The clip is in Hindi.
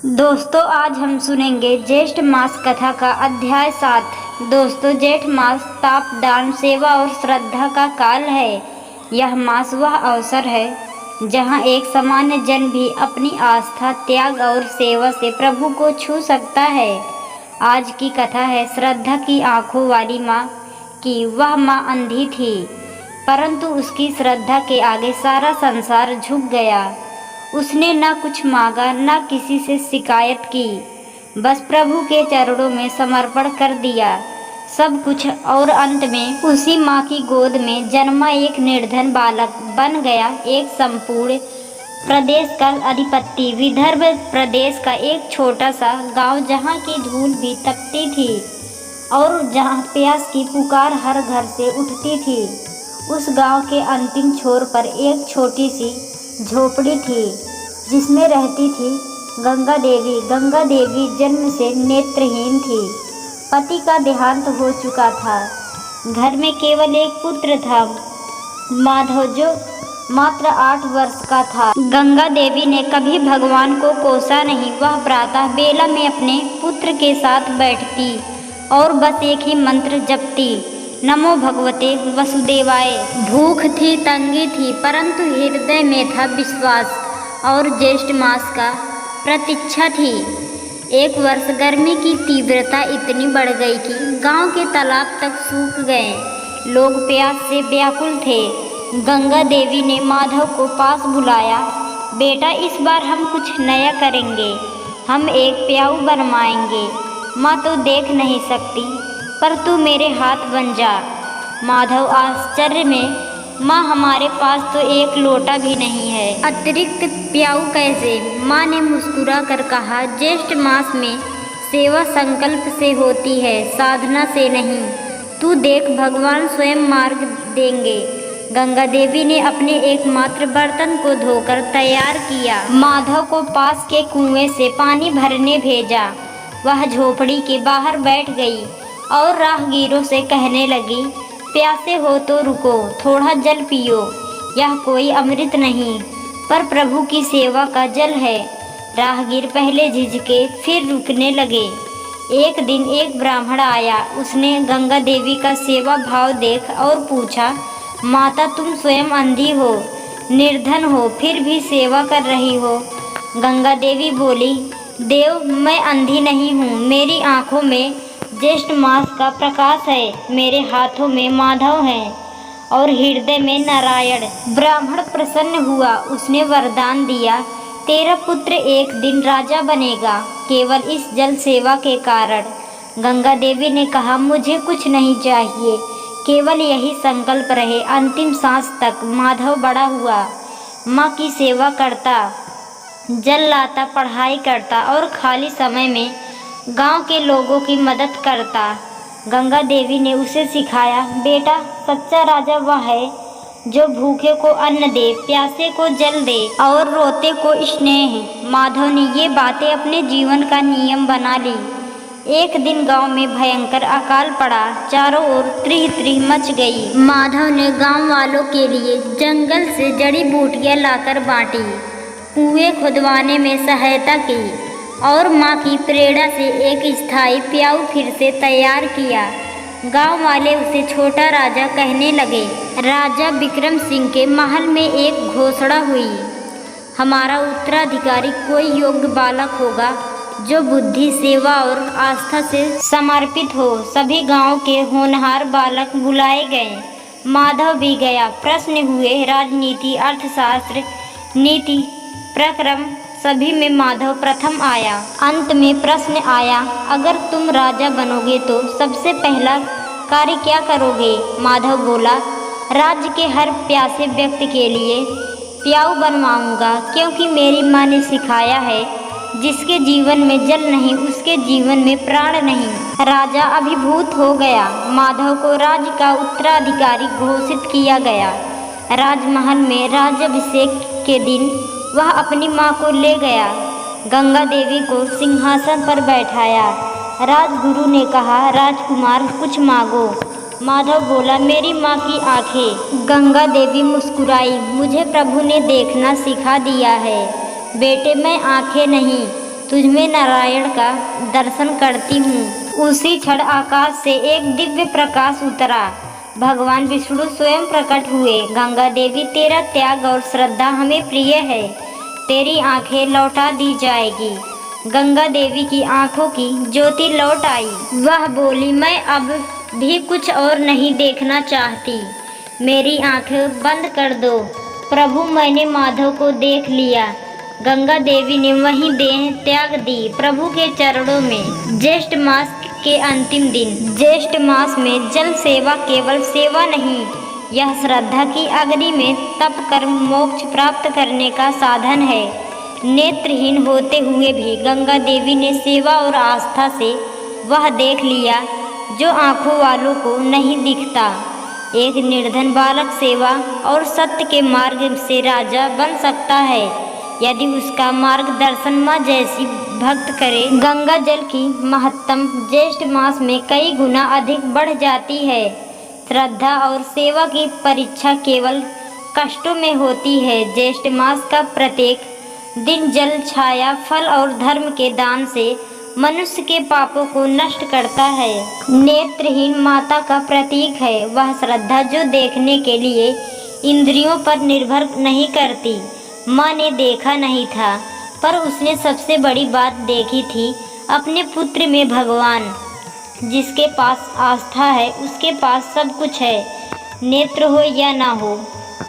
दोस्तों, आज हम सुनेंगे ज्येष्ठ मास कथा का अध्याय 7। दोस्तों, ज्येष्ठ मास ताप, दान, सेवा और श्रद्धा का काल है। यह मास वह अवसर है जहाँ एक सामान्य जन भी अपनी आस्था, त्याग और सेवा से प्रभु को छू सकता है। आज की कथा है श्रद्धा की आंखों वाली माँ की। वह माँ अंधी थी, परंतु उसकी श्रद्धा के आगे सारा संसार झुक गया। उसने न कुछ मांगा, न किसी से शिकायत की, बस प्रभु के चरणों में समर्पण कर दिया सब कुछ। और अंत में उसी माँ की गोद में जन्मा एक निर्धन बालक बन गया एक संपूर्ण प्रदेश का अधिपति। विदर्भ प्रदेश का एक छोटा सा गांव, जहाँ की धूल भी तपती थी और जहाँ प्यास की पुकार हर घर से उठती थी। उस गांव के अंतिम छोर पर एक छोटी सी झोपड़ी थी, जिसमें रहती थी गंगा देवी। गंगा देवी जन्म से नेत्रहीन थी। पति का देहांत हो चुका था। घर में केवल एक पुत्र था, माधव, जो मात्र 8 वर्ष का था। गंगा देवी ने कभी भगवान को कोसा नहीं। वह प्रातः बेला में अपने पुत्र के साथ बैठती और बस एक ही मंत्र जपती, नमो भगवते वसुदेवाय। भूख थी, तंगी थी, परंतु हृदय में था विश्वास और ज्येष्ठ मास का प्रतीक्षा थी। एक वर्ष गर्मी की तीव्रता इतनी बढ़ गई कि गांव के तालाब तक सूख गए। लोग प्यास से व्याकुल थे। गंगा देवी ने माधव को पास बुलाया। बेटा, इस बार हम कुछ नया करेंगे। हम एक प्याऊ बनवाएंगे। माँ तो देख नहीं सकती, पर तू मेरे हाथ बन जा। माधव आश्चर्य में, माँ, हमारे पास तो एक लोटा भी नहीं है, अतिरिक्त प्याऊ कैसे? माँ ने मुस्कुरा कर कहा, ज्येष्ठ मास में सेवा संकल्प से होती है, साधना से नहीं। तू देख, भगवान स्वयं मार्ग देंगे। गंगा देवी ने अपने एकमात्र बर्तन को धोकर तैयार किया। माधव को पास के कुएं से पानी भरने भेजा। वह झोपड़ी के बाहर बैठ गई और राहगीरों से कहने लगी, प्यासे हो तो रुको, थोड़ा जल पियो। यह कोई अमृत नहीं, पर प्रभु की सेवा का जल है। राहगीर पहले झिझके, फिर रुकने लगे। एक दिन एक ब्राह्मण आया। उसने गंगा देवी का सेवा भाव देख और पूछा, माता, तुम स्वयं अंधी हो, निर्धन हो, फिर भी सेवा कर रही हो? गंगा देवी बोली, देव, मैं अंधी नहीं हूँ। मेरी आँखों में ज्येष्ठ मास का प्रकाश है, मेरे हाथों में माधव है और हृदय में नारायण। ब्राह्मण प्रसन्न हुआ। उसने वरदान दिया, तेरा पुत्र एक दिन राजा बनेगा, केवल इस जल सेवा के कारण। गंगा देवी ने कहा, मुझे कुछ नहीं चाहिए, केवल यही संकल्प रहे अंतिम सांस तक। माधव बड़ा हुआ, माँ की सेवा करता, जल लाता, पढ़ाई करता और खाली समय में गांव के लोगों की मदद करता। गंगा देवी ने उसे सिखाया, बेटा, सच्चा राजा वह है जो भूखे को अन्न दे, प्यासे को जल दे और रोते को स्नेह। माधव ने ये बातें अपने जीवन का नियम बना ली। एक दिन गांव में भयंकर अकाल पड़ा। चारों ओर त्रिह मच गई। माधव ने गांव वालों के लिए जंगल से जड़ी बूटियां लाकर बांटी, कुएं खुदवाने में सहायता की और माँ की प्रेरणा से एक स्थायी प्याऊ फिर से तैयार किया। गांव वाले उसे छोटा राजा कहने लगे। राजा विक्रम सिंह के महल में एक घोषणा हुई, हमारा उत्तराधिकारी कोई योग्य बालक होगा जो बुद्धि, सेवा और आस्था से समर्पित हो। सभी गांव के होनहार बालक बुलाए गए। माधव भी गया। प्रश्न हुए, राजनीति, अर्थशास्त्र, नीति, पराक्रम, सभी में माधव प्रथम आया। अंत में प्रश्न आया, अगर तुम राजा बनोगे तो सबसे पहला कार्य क्या करोगे? माधव बोला, राज्य के हर प्यासे व्यक्ति के लिए प्याऊ बनवाऊंगा, क्योंकि मेरी माँ ने सिखाया है, जिसके जीवन में जल नहीं, उसके जीवन में प्राण नहीं। राजा अभिभूत हो गया। माधव को राज्य का उत्तराधिकारी घोषित किया गया। राजमहल में राज्याभिषेक के दिन वह अपनी माँ को ले गया। गंगा देवी को सिंहासन पर बैठाया। राजगुरु ने कहा, राजकुमार, कुछ मांगो। माधव बोला, मेरी माँ की आंखें। गंगा देवी मुस्कुराई, मुझे प्रभु ने देखना सिखा दिया है। बेटे, मैं आंखें नहीं, तुझमें नारायण का दर्शन करती हूँ। उसी क्षण आकाश से एक दिव्य प्रकाश उतरा। भगवान विष्णु स्वयं प्रकट हुए। गंगा देवी, तेरा त्याग और श्रद्धा हमें प्रिय है, तेरी आंखें लौटा दी जाएगी। गंगा देवी की आंखों की ज्योति लौट आई। वह बोली, मैं अब भी कुछ और नहीं देखना चाहती, मेरी आंखें बंद कर दो। प्रभु, मैंने माधव को देख लिया। गंगा देवी ने वहीं देह त्याग दी प्रभु के चरणों में। ज्येष्ठ मास के अंतिम दिन। ज्येष्ठ मास में जल सेवा केवल सेवा नहीं, यह श्रद्धा की अग्नि में तप कर मोक्ष प्राप्त करने का साधन है। नेत्रहीन होते हुए भी गंगा देवी ने सेवा और आस्था से वह देख लिया जो आंखों वालों को नहीं दिखता। एक निर्धन बालक सेवा और सत्य के मार्ग से राजा बन सकता है यदि उसका मार्गदर्शन माँ जैसी भक्त करे। गंगा जल की महत्तम ज्येष्ठ मास में कई गुना अधिक बढ़ जाती है। श्रद्धा और सेवा की परीक्षा केवल कष्टों में होती है। ज्येष्ठ मास का प्रत्येक दिन जल, छाया, फल और धर्म के दान से मनुष्य के पापों को नष्ट करता है। नेत्रहीन माता का प्रतीक है वह श्रद्धा जो देखने के लिए इंद्रियों पर निर्भर नहीं करती। माँ ने देखा नहीं था, पर उसने सबसे बड़ी बात देखी थी, अपने पुत्र में भगवान। जिसके पास आस्था है उसके पास सब कुछ है। नेत्र हो या ना हो,